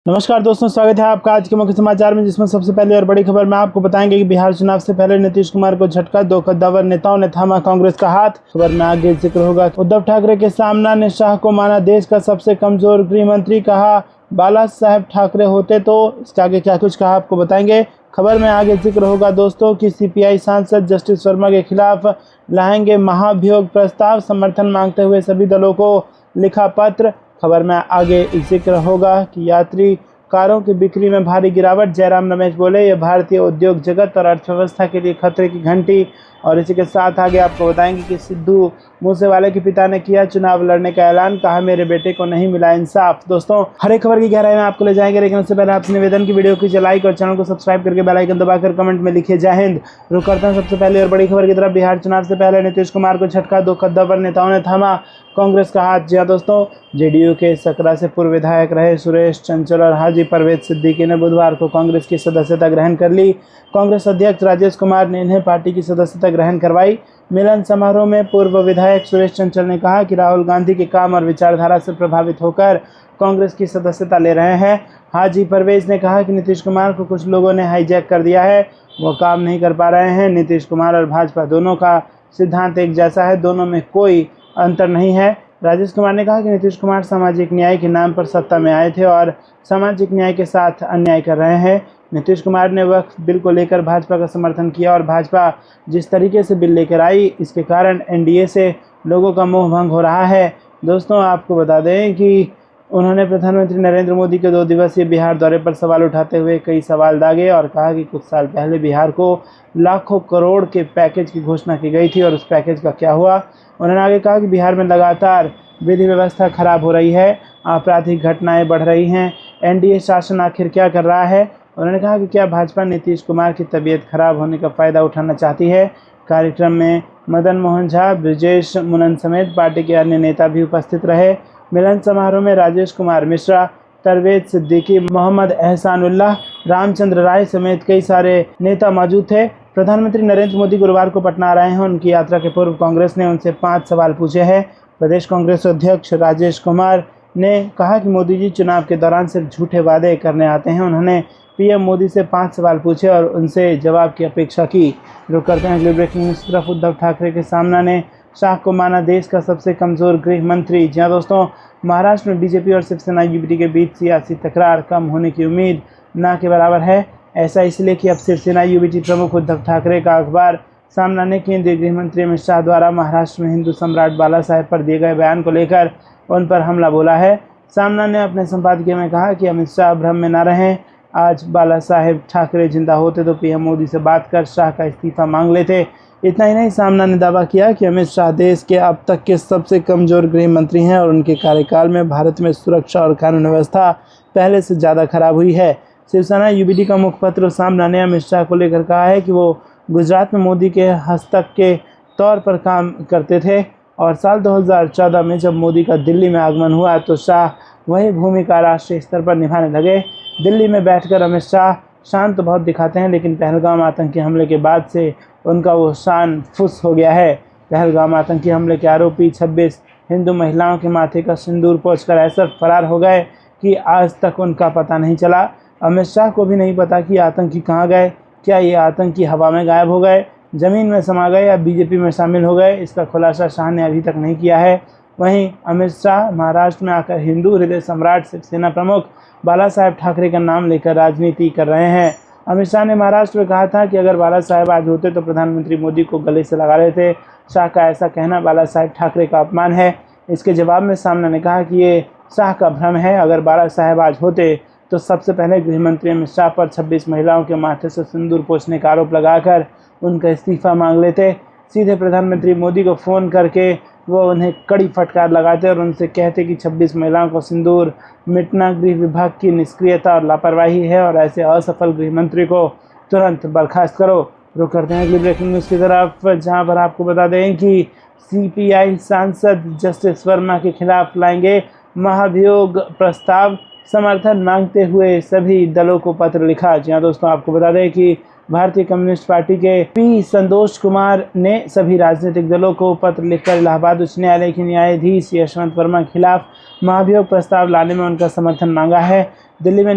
नमस्कार दोस्तों, स्वागत है आपका आज के मुख्य समाचार में, जिसमें सबसे पहले और बड़ी खबर में आपको बताएंगे कि बिहार चुनाव से पहले नीतीश कुमार को झटका, 2 कद्दावर नेताओं ने थामा कांग्रेस का हाथ। खबर में आगे जिक्र होगा। उद्धव ठाकरे के सामना ने शाह को माना देश का सबसे कमजोर गृह मंत्री, कहा बाला साहेब ठाकरे होते तो। इसके आगे क्या कुछ कहा आपको बताएंगे। खबर में आगे जिक्र होगा दोस्तों कि सीपीआई सांसद जस्टिस वर्मा के खिलाफ लाएंगे महाभियोग प्रस्ताव, समर्थन मांगते हुए सभी दलों को लिखा पत्र। खबर में आगे जिक्र होगा कि यात्री कारों की बिक्री में भारी गिरावट, जयराम रमेश बोले यह भारतीय उद्योग जगत और अर्थव्यवस्था के लिए खतरे की घंटी। और इसी के साथ आगे आपको बताएंगे कि सिद्धू मूसेवाले के पिता ने किया चुनाव लड़ने का ऐलान, कहा मेरे बेटे को नहीं मिला इंसाफ। दोस्तों, हर एक खबर की गहराई में आपको ले जाएंगे, लेकिन उससे पहले आपसे निवेदन की वीडियो कीजिए लाइक और चैनल को सब्सक्राइब करके बेल आइकन दबाकर कमेंट में लिखिए जय हिंद। रुक करते हैं सबसे पहले और बड़ी खबर की तरफ। बिहार चुनाव से पहले नीतीश कुमार को झटका, 2 कद्दावर नेताओं ने थामा कांग्रेस का हाथ। जी हां दोस्तों, जेडीयू के सकरा से पूर्व विधायक रहे सुरेश चंचल और हाजी परवेज सिद्दीकी ने बुधवार को कांग्रेस की सदस्यता ग्रहण कर ली। कांग्रेस अध्यक्ष राजेश कुमार ने इन्हें पार्टी की सदस्यता ग्रहण करवाई। मिलन समारोह में पूर्व विधायक सुरेश चंचल ने कहा कि राहुल गांधी के काम और विचारधारा से प्रभावित होकर कांग्रेस की सदस्यता ले रहे हैं। हाजी परवेज ने कहा कि नीतीश कुमार को कुछ लोगों ने हाईजैक कर दिया है, वो काम नहीं कर पा रहे हैं। नीतीश कुमार और भाजपा दोनों का सिद्धांत एक जैसा है, दोनों में कोई अंतर नहीं है। राजेश कुमार ने कहा कि नीतीश कुमार सामाजिक न्याय के नाम पर सत्ता में आए थे और सामाजिक न्याय के साथ अन्याय कर रहे हैं। नीतीश कुमार ने वक्फ बिल को लेकर भाजपा का समर्थन किया और भाजपा जिस तरीके से बिल लेकर आई, इसके कारण एनडीए से लोगों का मोह भंग हो रहा है। दोस्तों, आपको बता दें कि उन्होंने प्रधानमंत्री नरेंद्र मोदी के 2 दिवसीय बिहार दौरे पर सवाल उठाते हुए कई सवाल दागे और कहा कि कुछ साल पहले बिहार को लाखों करोड़ के पैकेज की घोषणा की गई थी और उस पैकेज का क्या हुआ। उन्होंने आगे कहा कि बिहार में लगातार विधि व्यवस्था खराब हो रही है, आपराधिक घटनाएं बढ़ रही हैं, एनडीए शासन आखिर क्या कर रहा है। उन्होंने कहा कि क्या भाजपा नीतीश कुमार की तबीयत खराब होने का फ़ायदा उठाना चाहती है। कार्यक्रम में मदन मोहन झा, ब्रजेश मुनन समेत पार्टी के अन्य नेता भी उपस्थित रहे। मिलन समारोह में राजेश कुमार मिश्रा, तरवेज सिद्दीकी, मोहम्मद एहसानुल्लाह, रामचंद्र राय समेत कई सारे नेता मौजूद थे। प्रधानमंत्री नरेंद्र मोदी गुरुवार को पटना आ रहे हैं। उनकी यात्रा के पूर्व कांग्रेस ने उनसे 5 सवाल पूछे हैं। प्रदेश कांग्रेस अध्यक्ष राजेश कुमार ने कहा कि मोदी जी चुनाव के दौरान सिर्फ झूठे वादे करने आते हैं। उन्होंने पीएम मोदी से 5 सवाल पूछे और उनसे जवाब की अपेक्षा की। रुक करते हैं अगली ब्रेकिंग न्यूज़ की तरफ। उद्धव ठाकरे के सामना ने शाह को माना देश का सबसे कमजोर गृह मंत्री। जी हां दोस्तों, महाराष्ट्र में बीजेपी और शिवसेना यूबीटी के बीच सियासी तकरार कम होने की उम्मीद ना के बराबर है। ऐसा इसलिए कि अब शिवसेना यूबीटी प्रमुख उद्धव ठाकरे का अखबार सामना ने केंद्रीय गृह मंत्री अमित शाह द्वारा महाराष्ट्र में हिंदू सम्राट बाला साहेब पर दिए गए बयान को लेकर उन पर हमला बोला है। सामना ने अपने संपादकीय में कहा कि अमित शाह भ्रम में न रहें, आज बाला साहेब ठाकरे जिंदा होते तो पीएम मोदी से बात कर शाह का इस्तीफा मांग लेते। इतना ही नहीं, सामना ने दावा किया कि अमित शाह देश के अब तक के सबसे कमजोर गृह मंत्री हैं और उनके कार्यकाल में भारत में सुरक्षा और कानून व्यवस्था पहले से ज़्यादा खराब हुई है। शिवसेना यूबीटी का मुखपत्र सामना ने अमित शाह को लेकर कहा है कि वो गुजरात में मोदी के हस्तक के तौर पर काम करते थे और साल 2014 में जब मोदी का दिल्ली में आगमन हुआ तो शाह वही भूमिका राष्ट्रीय स्तर पर निभाने लगे। दिल्ली में बैठकर अमित शाह शांत तो बहुत दिखाते हैं, लेकिन पहलगाम आतंकी हमले के बाद से उनका वो शान फुस हो गया है। पहलगाम आतंकी हमले के आरोपी 26 हिंदू महिलाओं के माथे का सिंदूर पोंछकर ऐसा फरार हो गए कि आज तक उनका पता नहीं चला। अमित शाह को भी नहीं पता कि आतंकी कहाँ गए। क्या ये आतंकी हवा में गायब हो गए, ज़मीन में समा गए या बीजेपी में शामिल हो गए, इसका खुलासा शाह ने अभी तक नहीं किया है। वहीं अमित शाह महाराष्ट्र में आकर हिंदू हृदय सम्राट शिवसेना प्रमुख बाला साहेब ठाकरे का नाम लेकर राजनीति कर रहे हैं। अमित शाह ने महाराष्ट्र में कहा था कि अगर बाला साहेब आज होते तो प्रधानमंत्री मोदी को गले से लगा रहे थे। शाह का ऐसा कहना बाला साहेब ठाकरे का अपमान है। इसके जवाब में सामना ने कहा कि ये शाह का भ्रम है। अगर बाला साहेब आज होते तो सबसे पहले गृहमंत्री अमित शाह पर 26 महिलाओं के माथे से सिंदूर पोंछने का आरोप लगाकर उनका इस्तीफा मांग लेते। सीधे प्रधानमंत्री मोदी को फ़ोन करके वो उन्हें कड़ी फटकार लगाते और उनसे कहते कि 26 महिलाओं को सिंदूर मिटना गृह विभाग की निष्क्रियता और लापरवाही है और ऐसे असफल गृह मंत्री को तुरंत बर्खास्त करो। रुक करते हैं अगली ब्रेकिंग न्यूज़ की तरफ, जहां पर आपको बता दें कि सीपीआई सांसद जस्टिस वर्मा के खिलाफ लाएंगे महाभियोग प्रस्ताव, समर्थन मांगते हुए सभी दलों को पत्र लिखा। जी हाँ दोस्तों, आपको बता दें कि भारतीय कम्युनिस्ट पार्टी के पी संतोष कुमार ने सभी राजनीतिक दलों को पत्र लिखकर इलाहाबाद उच्च न्यायालय के न्यायाधीश यशवंत वर्मा के खिलाफ महाभियोग प्रस्ताव लाने में उनका समर्थन मांगा है। दिल्ली में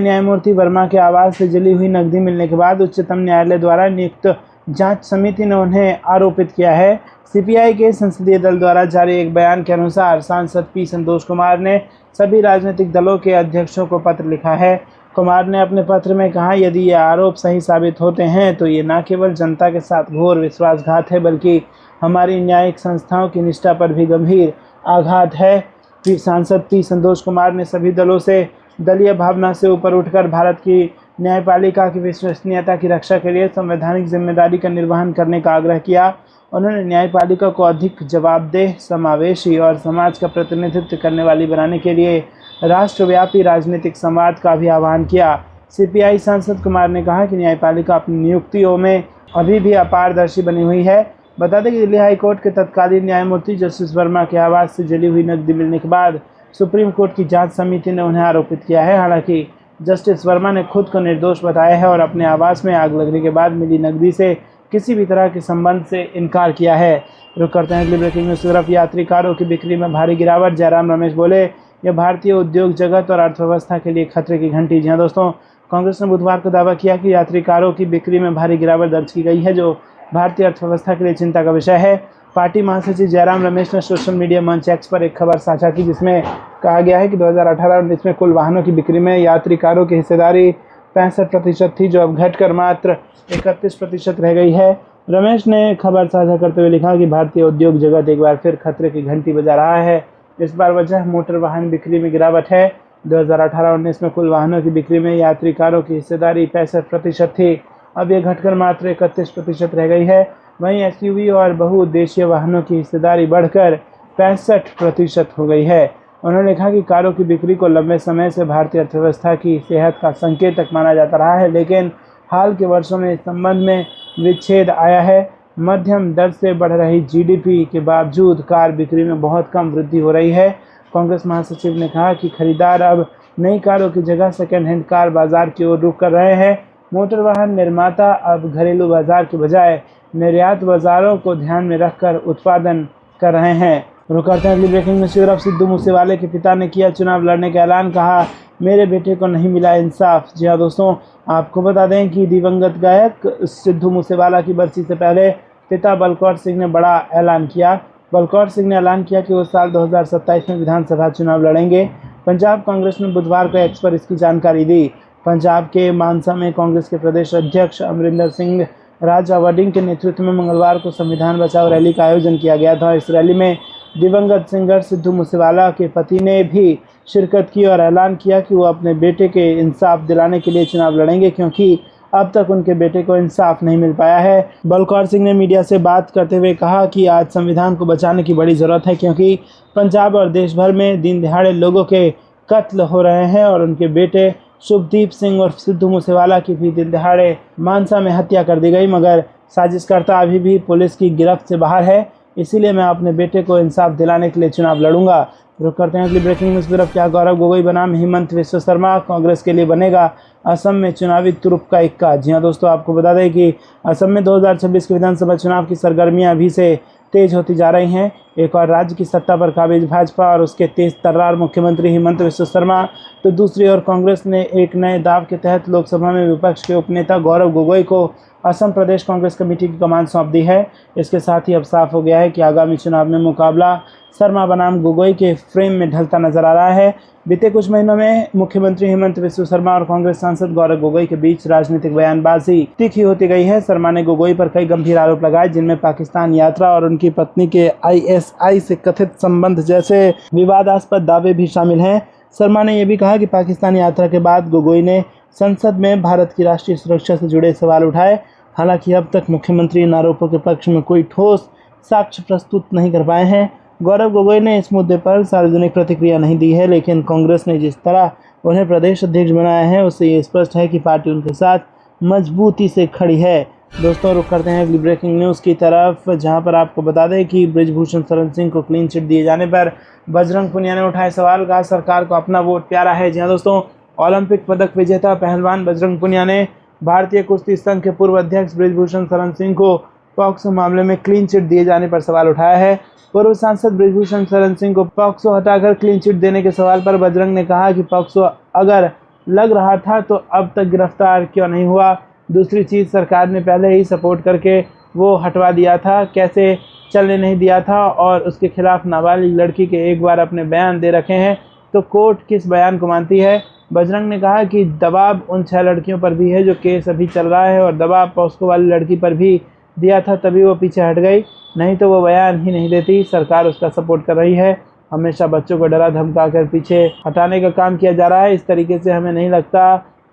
न्यायमूर्ति वर्मा के आवास से जली हुई नकदी मिलने के बाद उच्चतम न्यायालय द्वारा नियुक्त जांच समिति ने उन्हें आरोपित किया है। सीपीआई के संसदीय दल द्वारा जारी एक बयान के अनुसार सांसद पी संतोष कुमार ने सभी राजनीतिक दलों के अध्यक्षों को पत्र लिखा है। कुमार ने अपने पत्र में कहा, यदि ये आरोप सही साबित होते हैं तो ये न केवल जनता के साथ घोर विश्वासघात है बल्कि हमारी न्यायिक संस्थाओं की निष्ठा पर भी गंभीर आघात है। सांसद पी संतोष कुमार ने सभी दलों से दलीय भावना से ऊपर उठकर भारत की न्यायपालिका की विश्वसनीयता की रक्षा के लिए संवैधानिक जिम्मेदारी का निर्वहन करने का आग्रह किया। उन्होंने न्यायपालिका को अधिक जवाबदेह, समावेशी और समाज का प्रतिनिधित्व करने वाली बनाने के लिए राष्ट्रव्यापी राजनीतिक संवाद का भी आह्वान किया। सीपीआई सांसद कुमार ने कहा कि न्यायपालिका अपनी नियुक्तियों में अभी भी अपारदर्शी बनी हुई है। बता दें कि दिल्ली हाईकोर्ट के तत्कालीन न्यायमूर्ति जस्टिस वर्मा के आवास से जली हुई नकदी मिलने के बाद सुप्रीम कोर्ट की जांच समिति ने उन्हें आरोपित किया है। हालांकि जस्टिस वर्मा ने खुद को निर्दोष बताया है और अपने आवास में आग लगने के बाद मिली नकदी से किसी भी तरह के संबंध से इनकार किया है। रुक करते हैं अगली ब्रेकिंग न्यूज़ की तरफ। यात्री कारों की बिक्री में भारी गिरावट, जयराम रमेश बोले, यह भारतीय उद्योग जगत और अर्थव्यवस्था के लिए खतरे की घंटी। जी हाँ दोस्तों, कांग्रेस ने बुधवार को दावा किया कि यात्री कारों की बिक्री में भारी गिरावट दर्ज की गई है, जो भारतीय अर्थव्यवस्था के लिए चिंता का विषय है। पार्टी महासचिव जयराम रमेश ने सोशल मीडिया मंच एक्स पर एक खबर साझा की, जिसमें कहा गया है कि 2018-19 में कुल वाहनों की बिक्री में यात्री कारों की हिस्सेदारी 65% थी, जो अब घटकर मात्र 31% रह गई है। रमेश ने खबर साझा करते हुए लिखा कि भारतीय उद्योग जगत एक बार फिर खतरे की घंटी बजा रहा है। इस बार वजह मोटर वाहन बिक्री में गिरावट है। 2018-19 में कुल वाहनों की बिक्री में यात्री कारों की हिस्सेदारी 65% थी, अब यह घटकर मात्र 31% रह गई है। वहीं एसयूवी और बहुउद्देशीय वाहनों की हिस्सेदारी बढ़कर 65% हो गई है। उन्होंने कहा कि कारों की बिक्री को लंबे समय से भारतीय अर्थव्यवस्था की सेहत का संकेतक माना जाता रहा है, लेकिन हाल के वर्षों में इस संबंध में विच्छेद आया है। मध्यम दर से बढ़ रही जीडीपी के बावजूद कार बिक्री में बहुत कम वृद्धि हो रही है। कांग्रेस महासचिव ने कहा कि खरीदार अब नई कारों की जगह सेकेंड हैंड कार बाजार की ओर रुख कर रहे हैं। मोटर वाहन निर्माता अब घरेलू बाजार के बजाय निर्यात बाजारों को ध्यान में रखकर उत्पादन कर रहे हैं। रुक करते हैं अगली ब्रेकिंग न्यूज़ की तरफ। सिद्धू मूसेवाले के पिता ने किया चुनाव लड़ने का ऐलान, कहा मेरे बेटे को नहीं मिला इंसाफ। जी हाँ दोस्तों, आपको बता दें कि दिवंगत गायक सिद्धू मूसेवाला की बरसी से पहले पिता बलकौर सिंह ने बड़ा ऐलान किया। बलकौर सिंह ने ऐलान किया कि वो साल 2027 में विधानसभा चुनाव लड़ेंगे। पंजाब कांग्रेस ने बुधवार को एक्स पर इसकी जानकारी दी। पंजाब के मानसा में कांग्रेस के प्रदेश अध्यक्ष अमरिंदर सिंह राजा वडिंग के नेतृत्व में मंगलवार को संविधान बचाओ रैली का आयोजन किया गया था। इस रैली में दिवंगत सिंगर सिद्धू मूसेवाला के पति ने भी शिरकत की और ऐलान किया कि वो अपने बेटे के इंसाफ दिलाने के लिए चुनाव लड़ेंगे, क्योंकि अब तक उनके बेटे को इंसाफ नहीं मिल पाया है। बलकौर सिंह ने मीडिया से बात करते हुए कहा कि आज संविधान को बचाने की बड़ी ज़रूरत है, क्योंकि पंजाब और देश भर में दिन दिहाड़े लोगों के कत्ल हो रहे हैं और उनके बेटे शुभदीप सिंह और सिद्धू मूसेवाला की भी दिन दिहाड़े मानसा में हत्या कर दी गई, मगर साजिशकर्ता अभी भी पुलिस की गिरफ्त से बाहर है। इसीलिए मैं अपने बेटे को इंसाफ दिलाने के लिए चुनाव लड़ूंगा। रुक करते हैं अगली ब्रेकिंग न्यूज़ की तरफ। क्या गौरव गोगोई बनाम हेमंत विश्व शर्मा कांग्रेस के लिए बनेगा असम में चुनावी तुरुप का इक्का। जी हाँ दोस्तों, आपको बता दें कि असम में 2026 के विधानसभा चुनाव की सरगर्मियां अभी से तेज होती जा रही हैं। एक और राज्य की सत्ता पर काबिज भाजपा और उसके तेज तर्रार मुख्यमंत्री हेमंत विश्व शर्मा, तो दूसरी ओर कांग्रेस ने एक नए दाव के तहत लोकसभा में विपक्ष के उपनेता गौरव गोगोई को असम प्रदेश कांग्रेस कमेटी की कमान सौंप दी है। इसके साथ ही अब साफ हो गया है कि आगामी चुनाव में मुकाबला शर्मा बनाम गोगोई के फ्रेम में ढलता नजर आ रहा है। बीते कुछ महीनों में मुख्यमंत्री हेमंत विश्व शर्मा और कांग्रेस सांसद गौरव गोगोई के बीच राजनीतिक बयानबाजी तीखी होती गई है। शर्मा ने गोगोई पर कई गंभीर आरोप लगाए, जिनमें पाकिस्तान यात्रा और उनकी पत्नी के आईएसआई से कथित संबंध जैसे विवादास्पद दावे भी शामिल हैं। शर्मा ने यह भी कहा कि पाकिस्तान यात्रा के बाद गोगोई ने संसद में भारत की राष्ट्रीय सुरक्षा से जुड़े सवाल उठाए। हालांकि अब तक मुख्यमंत्री इन आरोपों के पक्ष में कोई ठोस साक्ष्य प्रस्तुत नहीं कर पाए हैं। गौरव गोगोई ने इस मुद्दे पर सार्वजनिक प्रतिक्रिया नहीं दी है, लेकिन कांग्रेस ने जिस तरह उन्हें प्रदेश अध्यक्ष बनाया है उससे ये स्पष्ट है कि पार्टी उनके साथ मजबूती से खड़ी है। दोस्तों, रुक करते हैं अगली ब्रेकिंग न्यूज़ की तरफ, जहां पर आपको बता दें कि बृजभूषण शरण सिंह को क्लीन चिट दिए जाने पर बजरंग पुनिया ने उठाए सवाल, कहा सरकार को अपना वोट प्यारा है। जी हाँ दोस्तों, ओलंपिक पदक विजेता पहलवान बजरंग पुनिया ने भारतीय कुश्ती संघ के पूर्व अध्यक्ष बृजभूषण शरण सिंह को पॉक्सो मामले में क्लीन चिट दिए जाने पर सवाल उठाया है। पूर्व सांसद बृजभूषण शरण सिंह को पॉक्सो हटाकर क्लीन चिट देने के सवाल पर बजरंग ने कहा कि पॉक्सो अगर लग रहा था तो अब तक गिरफ्तार क्यों नहीं हुआ। दूसरी चीज़, सरकार ने पहले ही सपोर्ट करके वो हटवा दिया था, कैसे चलने नहीं दिया था, और उसके खिलाफ नाबालिग लड़की के एक बार अपने बयान दे रखे हैं, तो कोर्ट किस बयान को मानती है। बजरंग ने कहा कि दबाव उन 6 लड़कियों पर भी है जो केस अभी चल रहा है, और दबाव पॉक्सो वाली लड़की पर भी दिया था, तभी वो पीछे हट गई, नहीं तो वो बयान ही नहीं देती। सरकार उसका सपोर्ट कर रही है। हमेशा बच्चों को डरा धमका कर पीछे हटाने का काम किया जा रहा है। इस तरीके से हमें नहीं लगता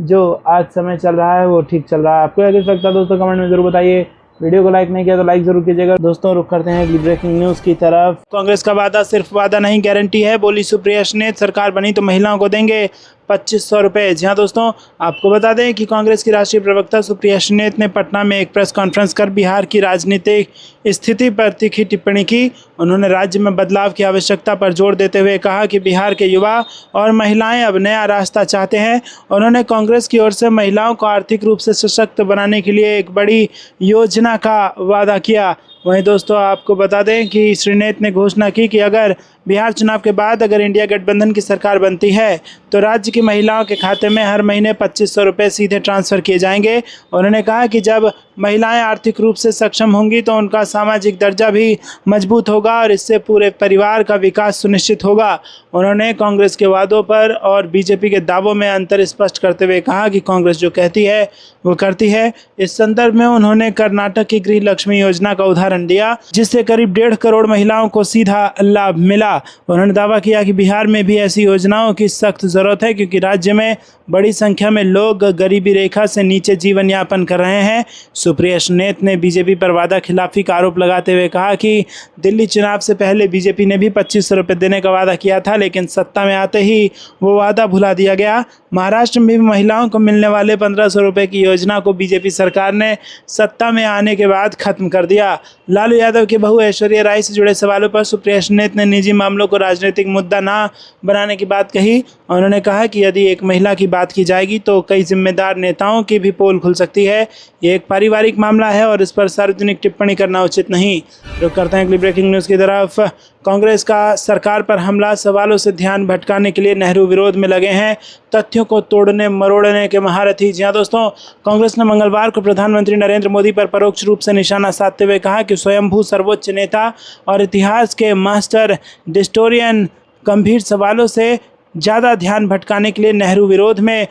जो आज समय चल रहा है वो ठीक चल रहा है। आपको क्या लगता है दोस्तों, कमेंट में जरूर बताइए। वीडियो को लाइक नहीं किया तो लाइक जरूर कीजिएगा। दोस्तों रुक करते हैं अगली ब्रेकिंग न्यूज़ की तरफ। कांग्रेस का वादा सिर्फ वादा नहीं गारंटी है, बोली सुप्रिया श्रीनेत। सरकार बनी तो महिलाओं को देंगे 2500 रुपये। जी हाँ दोस्तों, आपको बता दें कि कांग्रेस की राष्ट्रीय प्रवक्ता सुप्रिया श्रीनेत ने पटना में एक प्रेस कॉन्फ्रेंस कर बिहार की राजनीतिक स्थिति पर तीखी टिप्पणी की। उन्होंने राज्य में बदलाव की आवश्यकता पर जोर देते हुए कहा कि बिहार के युवा और महिलाएं अब नया रास्ता चाहते हैं। उन्होंने कांग्रेस की ओर से महिलाओं को आर्थिक रूप से सशक्त बनाने के लिए एक बड़ी योजना का वादा किया। वहीं दोस्तों आपको बता दें कि श्रीनेत ने घोषणा की कि अगर बिहार चुनाव के बाद अगर इंडिया गठबंधन की सरकार बनती है तो राज्य की महिलाओं के खाते में हर महीने 2500 रुपये सीधे ट्रांसफ़र किए जाएंगे। उन्होंने कहा कि जब महिलाएं आर्थिक रूप से सक्षम होंगी तो उनका सामाजिक दर्जा भी मजबूत होगा और इससे पूरे परिवार का विकास सुनिश्चित होगा। उन्होंने कांग्रेस के वादों पर और बीजेपी के दावों में अंतर स्पष्ट करते हुए कहा कि कांग्रेस जो कहती है वो करती है। इस संदर्भ में उन्होंने कर्नाटक की गृह लक्ष्मी योजना का उदाहरण दिया, जिससे करीब 1.5 करोड़ महिलाओं को सीधा लाभ मिला। उन्होंने दावा किया कि बिहार में भी ऐसी योजनाओं की सख्त ज़रूरत है, क्योंकि राज्य में बड़ी संख्या में लोग गरीबी रेखा से नीचे जीवन यापन कर रहे हैं। सुप्रिया श्रीनेत ने बीजेपी पर वादा खिलाफी का आरोप लगाते हुए कहा कि दिल्ली चुनाव से पहले बीजेपी ने भी 2500 रुपये देने का वादा किया था, लेकिन सत्ता में आते ही वो वादा भुला दिया गया। महाराष्ट्र में भी महिलाओं को मिलने वाले 1500 रुपये की योजना को बीजेपी सरकार ने सत्ता में आने के बाद खत्म कर दिया। लालू यादव की बहू ऐश्वर्या राय से जुड़े सवालों पर सुप्रिया श्रीनेत ने निजी मामलों को राजनीतिक मुद्दा ना बनाने की बात कही। उन्होंने कहा कि यदि एक महिला की बात की जाएगी तो कई जिम्मेदार नेताओं की भी पोल खुल सकती है। ये एक पारिवारिक मामला है और इस पर सार्वजनिक टिप्पणी करना उचित नहीं। रुक करते हैं अगली ब्रेकिंग न्यूज़ की तरफ। कांग्रेस का सरकार पर हमला, सवालों से ध्यान भटकाने के लिए नेहरू विरोध में लगे हैं तथ्यों को तोड़ने मरोड़ने के महारथी। जी हाँ दोस्तों, कांग्रेस ने मंगलवार को प्रधानमंत्री नरेंद्र मोदी पर परोक्ष रूप से निशाना साधते हुए कहा कि स्वयंभू सर्वोच्च नेता और इतिहास के मास्टर हिस्टोरियन गंभीर सवालों से ज़्यादा ध्यान भटकाने के लिए नेहरू विरोध में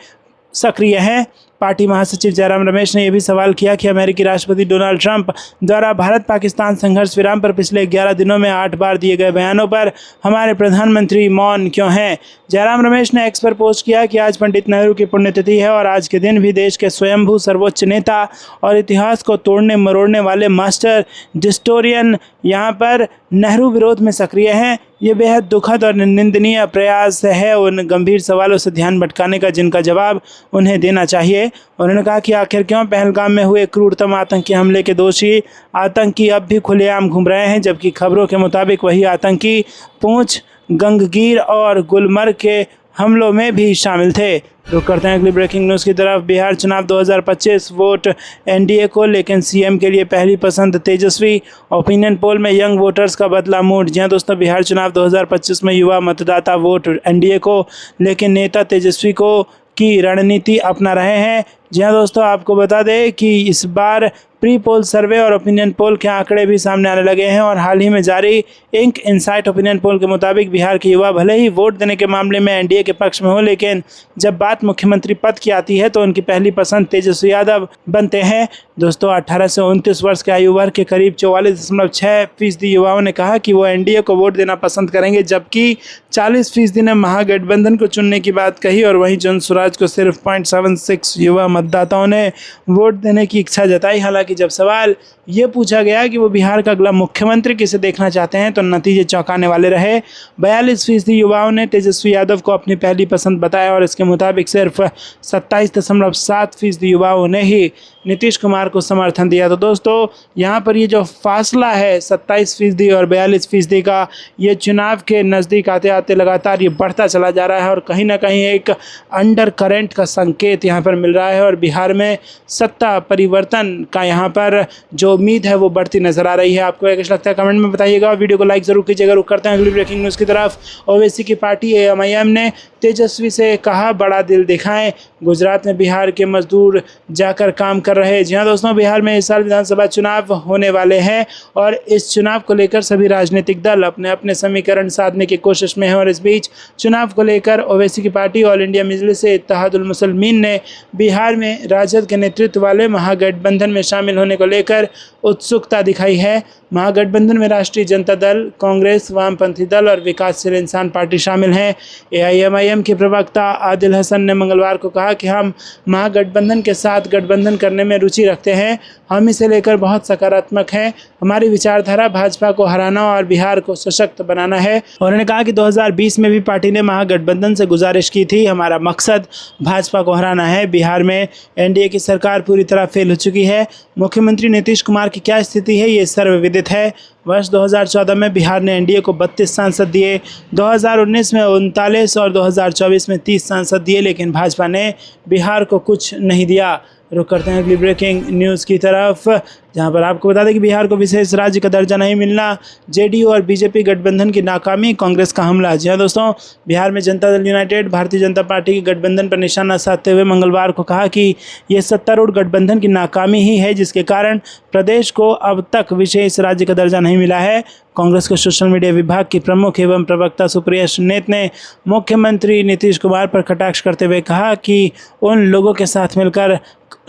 सक्रिय हैं। पार्टी महासचिव जयराम रमेश ने यह भी सवाल किया कि अमेरिकी राष्ट्रपति डोनाल्ड ट्रंप द्वारा भारत पाकिस्तान संघर्ष विराम पर पिछले 11 दिनों में 8 बार दिए गए बयानों पर हमारे प्रधानमंत्री मौन क्यों हैं। जयराम रमेश ने एक्स पर पोस्ट किया कि आज पंडित नेहरू की पुण्यतिथि है और आज के दिन भी देश के स्वयंभू सर्वोच्च नेता और इतिहास को तोड़ने मरोड़ने वाले मास्टर हिस्टोरियन यहाँ पर नेहरू विरोध में सक्रिय हैं। ये बेहद दुखद और निंदनीय प्रयास है उन गंभीर सवालों से ध्यान भटकाने का जिनका जवाब उन्हें देना चाहिए। उन्होंने कहा कि आखिर क्यों पहलगाम में हुए क्रूरतम आतंकी हमले के दोषी आतंकी अब भी खुलेआम घूम रहे हैं, जबकि खबरों के मुताबिक वही आतंकी पूंछ, गंगगीर और गुलमर्ग के हमलों में भी शामिल थे। रुक करते हैं अगली ब्रेकिंग न्यूज़ की तरफ। बिहार चुनाव 2025 वोट एनडीए को, लेकिन सीएम के लिए पहली पसंद तेजस्वी। ओपिनियन पोल में यंग वोटर्स का बदला मूड। जी हाँ दोस्तों, बिहार चुनाव 2025 में युवा मतदाता वोट एनडीए को, लेकिन नेता तेजस्वी को की रणनीति अपना रहे हैं। जी हाँ दोस्तों, आपको बता दें कि इस बार प्री पोल सर्वे और ओपिनियन पोल के आंकड़े भी सामने आने लगे हैं और हाल ही में जारी इंक इनसाइट ओपिनियन पोल के मुताबिक बिहार के युवा भले ही वोट देने के मामले में एनडीए के पक्ष में हो, लेकिन जब बात मुख्यमंत्री पद की आती है तो उनकी पहली पसंद तेजस्वी यादव बनते हैं। दोस्तों, 18 से 29 वर्ष के आयु वर्ग के करीब 44.6% युवाओं ने कहा कि वो एनडीए को वोट देना पसंद करेंगे, जबकि 40% ने महागठबंधन को चुनने की बात कही और वहीं जन स्वराज को सिर्फ 0.76 युवा मतदाताओं ने वोट देने की इच्छा जताई। हालांकि कि जब सवाल ये पूछा गया कि वो बिहार का अगला मुख्यमंत्री किसे देखना चाहते हैं तो नतीजे चौंकाने वाले रहे। 42% युवाओं ने तेजस्वी यादव को अपनी पहली पसंद बताया और इसके मुताबिक सिर्फ 27.7% युवाओं ने ही नीतीश कुमार को समर्थन दिया। तो दोस्तों यहाँ पर ये जो फासला है 27% और 42% का, ये चुनाव के नज़दीक आते आते लगातार ये बढ़ता चला जा रहा है और कहीं ना कहीं एक अंडर करंट का संकेत यहाँ पर मिल रहा है और बिहार में सत्ता परिवर्तन का यहाँ पर जो उम्मीद है वो बढ़ती नजर आ रही है। आपको कैसा लगता है कमेंट में बताइएगा। वीडियो को लाइक जरूर कीजिएगा। रुक करते हैं अगली ब्रेकिंग न्यूज़ की तरफ। ओवैसी की पार्टी AMIM ने तेजस्वी से कहा बड़ा दिल दिखाएं, गुजरात में बिहार के मजदूर जाकर काम कर रहे। जी हाँ दोस्तों, बिहार में इस साल विधानसभा चुनाव होने वाले हैं और इस चुनाव को लेकर सभी राजनीतिक दल अपने अपने समीकरण साधने की कोशिश में हैं और इस बीच चुनाव को लेकर ओवैसी की पार्टी ऑल इंडिया मजलिस-ए-इत्तेहादुल मुस्लिमीन ने बिहार में राजद के नेतृत्व वाले महागठबंधन में शामिल होने को लेकर उत्सुकता दिखाई है। महागठबंधन में राष्ट्रीय जनता दल, कांग्रेस, वामपंथी दल और विकासशील इंसान पार्टी शामिल हैं। AIMIM के प्रवक्ता आदिल हसन ने मंगलवार को कहा कि हम महागठबंधन के साथ गठबंधन करने में रुचि रखते हैं। हम इसे लेकर बहुत सकारात्मक हैं। हमारी विचारधारा भाजपा को हराना और बिहार को सशक्त बनाना है। और उन्होंने कहा कि 2020 में भी पार्टी ने महागठबंधन से गुजारिश की थी। हमारा मकसद भाजपा को हराना है। बिहार में NDA की सरकार पूरी तरह फेल हो चुकी है। मुख्यमंत्री नीतीश कुमार की क्या स्थिति है ये सर्वविदित है। वर्ष 2014 में बिहार ने NDA को 32 सांसद दिए, 2019 में 39 और 2024 में 30 सांसद दिए, लेकिन भाजपा ने बिहार को कुछ नहीं दिया। रुक करते हैं अगली ब्रेकिंग न्यूज़ की तरफ, जहां पर आपको बता दें कि बिहार को विशेष राज्य का दर्जा नहीं मिलना, JDU और BJP गठबंधन की नाकामी, कांग्रेस का हमला। जी हाँ दोस्तों, बिहार में जनता दल यूनाइटेड भारतीय जनता पार्टी के गठबंधन पर निशाना साधते हुए मंगलवार को कहा कि ये सत्तारूढ़ गठबंधन की नाकामी ही है जिसके कारण प्रदेश को अब तक विशेष राज्य का दर्जा नहीं मिला है। कांग्रेस के सोशल मीडिया विभाग की प्रमुख एवं प्रवक्ता सुप्रिया सुन्नेत ने मुख्यमंत्री नीतीश कुमार पर कटाक्ष करते हुए कहा कि उन लोगों के साथ मिलकर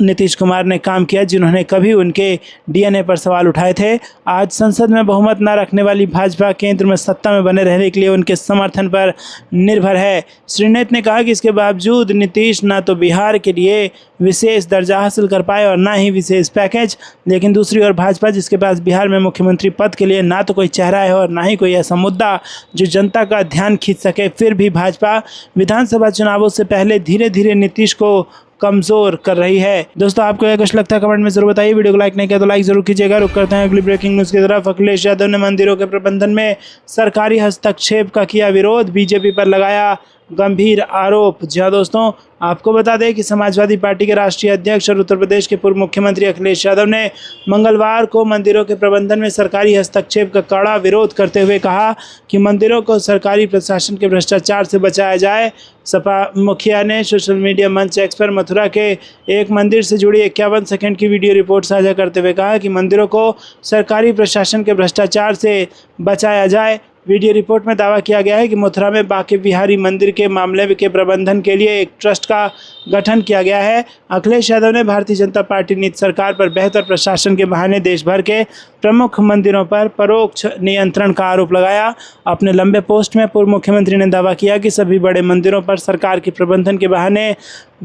नीतीश कुमार ने काम किया जिन्होंने कभी उनके DNA पर सवाल उठाए थे। आज संसद में बहुमत न रखने वाली भाजपा केंद्र में सत्ता में बने रहने के लिए उनके समर्थन पर निर्भर है। श्री नेत ने कहा कि इसके बावजूद नीतीश न तो बिहार के लिए विशेष दर्जा हासिल कर पाए और ना ही विशेष पैकेज, लेकिन दूसरी ओर भाजपा जिसके पास बिहार में मुख्यमंत्री पद के लिए ना तो कोई चेहरा है और ना ही कोई ऐसा मुद्दा जो जनता का ध्यान खींच सके, फिर भी भाजपा विधानसभा चुनावों से पहले धीरे धीरे नीतीश को कमजोर कर रही है। दोस्तों आपको क्या कुछ लगता है कमेंट में जरूर बताइए। वीडियो को लाइक नहीं किया तो लाइक जरूर कीजिएगा। रुक करते हैं अगली ब्रेकिंग न्यूज़ की तरफ। अखिलेश यादव ने मंदिरों के प्रबंधन में सरकारी हस्तक्षेप का किया विरोध, BJP पर लगाया गंभीर आरोप। जी हाँ दोस्तों, आपको बता दें कि समाजवादी पार्टी के राष्ट्रीय अध्यक्ष और उत्तर प्रदेश के पूर्व मुख्यमंत्री अखिलेश यादव ने मंगलवार को मंदिरों के प्रबंधन में सरकारी हस्तक्षेप का कड़ा विरोध करते हुए कहा कि मंदिरों को सरकारी प्रशासन के भ्रष्टाचार से बचाया जाए। सपा मुखिया ने सोशल मीडिया मंच X पर मथुरा के एक मंदिर से जुड़ी 51 सेकंड की वीडियो रिपोर्ट साझा करते हुए कहा कि मंदिरों को सरकारी प्रशासन के भ्रष्टाचार से बचाया जाए। वीडियो रिपोर्ट में दावा किया गया है कि मथुरा में बांके बिहारी मंदिर के मामले के प्रबंधन के लिए एक ट्रस्ट का गठन किया गया है। अखिलेश यादव ने भारतीय जनता पार्टी नीति सरकार पर बेहतर प्रशासन के बहाने देश भर के प्रमुख मंदिरों पर परोक्ष नियंत्रण का आरोप लगाया। अपने लंबे पोस्ट में पूर्व मुख्यमंत्री ने दावा किया कि सभी बड़े मंदिरों पर सरकार के प्रबंधन के बहाने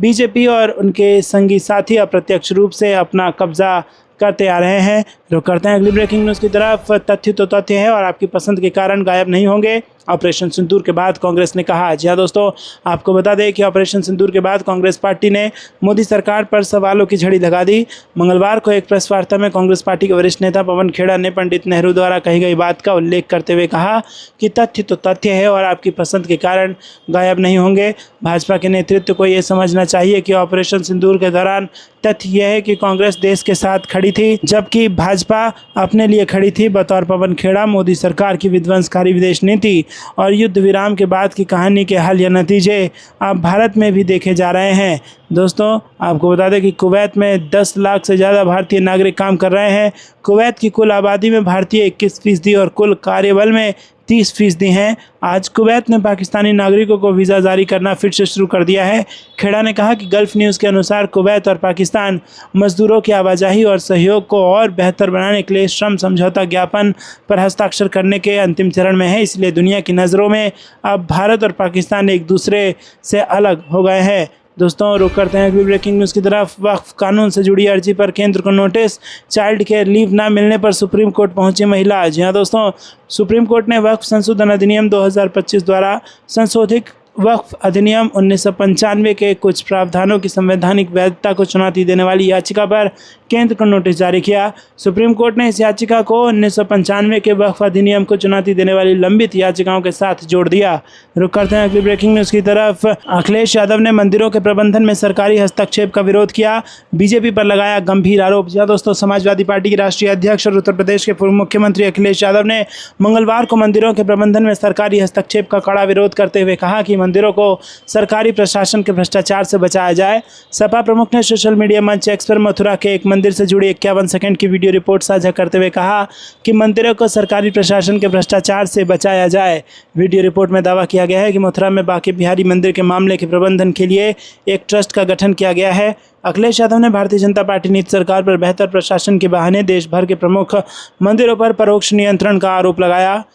BJP और उनके संगी साथी अप्रत्यक्ष रूप से अपना कब्जा करते आ रहे हैं। रुक करते हैं अगली ब्रेकिंग न्यूज़ की तरफ। तथ्य तो तथ्य है और आपकी पसंद के कारण गायब नहीं होंगे, ऑपरेशन सिंदूर के बाद कांग्रेस ने कहा। जी हाँ दोस्तों, आपको बता दें कि ऑपरेशन सिंदूर के बाद कांग्रेस पार्टी ने मोदी सरकार पर सवालों की झड़ी लगा दी। मंगलवार को एक प्रेस वार्ता में कांग्रेस पार्टी के वरिष्ठ नेता पवन खेड़ा ने पंडित नेहरू द्वारा कही गई बात का उल्लेख करते हुए कहा कि तथ्य तो तथ्य है और आपकी पसंद के कारण गायब नहीं होंगे। भाजपा के नेतृत्व को ये समझना चाहिए कि ऑपरेशन सिंदूर के दौरान तथ्य यह है कि कांग्रेस देश के साथ खड़ी थी जबकि भाजपा अपने लिए खड़ी थी। बतौर पवन खेड़ा, मोदी सरकार की विध्वंसकारी विदेश नीति और युद्ध विराम के बाद की कहानी के हल या नतीजे अब भारत में भी देखे जा रहे हैं। दोस्तों आपको बता दें कि कुवैत में 10 लाख से ज़्यादा भारतीय नागरिक काम कर रहे हैं। कुवैत की कुल आबादी में भारतीय 21% और कुल कार्यबल में 30% हैं। आज कुवैत ने पाकिस्तानी नागरिकों को वीज़ा जारी करना फिर से शुरू कर दिया है। खेड़ा ने कहा कि गल्फ न्यूज़ के अनुसार कुवैत और पाकिस्तान मजदूरों की आवाजाही और सहयोग को और बेहतर बनाने के लिए श्रम समझौता ज्ञापन पर हस्ताक्षर करने के अंतिम चरण में है। इसलिए दुनिया की नज़रों में अब भारत और पाकिस्तान एक दूसरे से अलग हो गए हैं। दोस्तों रुक करते हैं अगली ब्रेकिंग न्यूज़ की तरफ। वक्फ कानून से जुड़ी अर्जी पर केंद्र को नोटिस, चाइल्ड केयर लीव न मिलने पर सुप्रीम कोर्ट पहुंची महिला। जी हाँ दोस्तों, सुप्रीम कोर्ट ने वक्फ संशोधन अधिनियम 2025 द्वारा संशोधित वक्फ अधिनियम 1995 के कुछ प्रावधानों की संवैधानिक वैधता को चुनौती देने वाली याचिका पर केंद्र को नोटिस जारी किया। सुप्रीम कोर्ट ने इस याचिका को 1995 के वक्फ अधिनियम को चुनौती देने वाली लंबित याचिकाओं के साथ जोड़ दिया। रुक करते हैं अगली ब्रेकिंग न्यूज़ की तरफ। अखिलेश यादव ने मंदिरों के प्रबंधन में सरकारी हस्तक्षेप का विरोध किया, बीजेपी पर लगाया गंभीर आरोप। जी दोस्तों, समाजवादी पार्टी के राष्ट्रीय अध्यक्ष और उत्तर प्रदेश के पूर्व मुख्यमंत्री अखिलेश यादव ने मंगलवार को मंदिरों के प्रबंधन में सरकारी हस्तक्षेप का कड़ा विरोध करते हुए कहा कि मंदिरों को सरकारी प्रशासन के भ्रष्टाचार से बचाया जाए। सपा प्रमुख ने सोशल मीडिया मंच एक्स पर मथुरा के एक मंदिर से जुड़ी 51 सेकंड की वीडियो रिपोर्ट साझा करते हुए कहा कि मंदिरों को सरकारी प्रशासन के भ्रष्टाचार से बचाया जाए। वीडियो रिपोर्ट में दावा किया गया है कि मथुरा में बांके बिहारी मंदिर के मामले के प्रबंधन के लिए एक ट्रस्ट का गठन किया गया है। अखिलेश यादव ने भारतीय जनता पार्टी नीति सरकार पर बेहतर प्रशासन के बहाने देश भर के प्रमुख मंदिरों पर परोक्ष नियंत्रण का आरोप लगाया।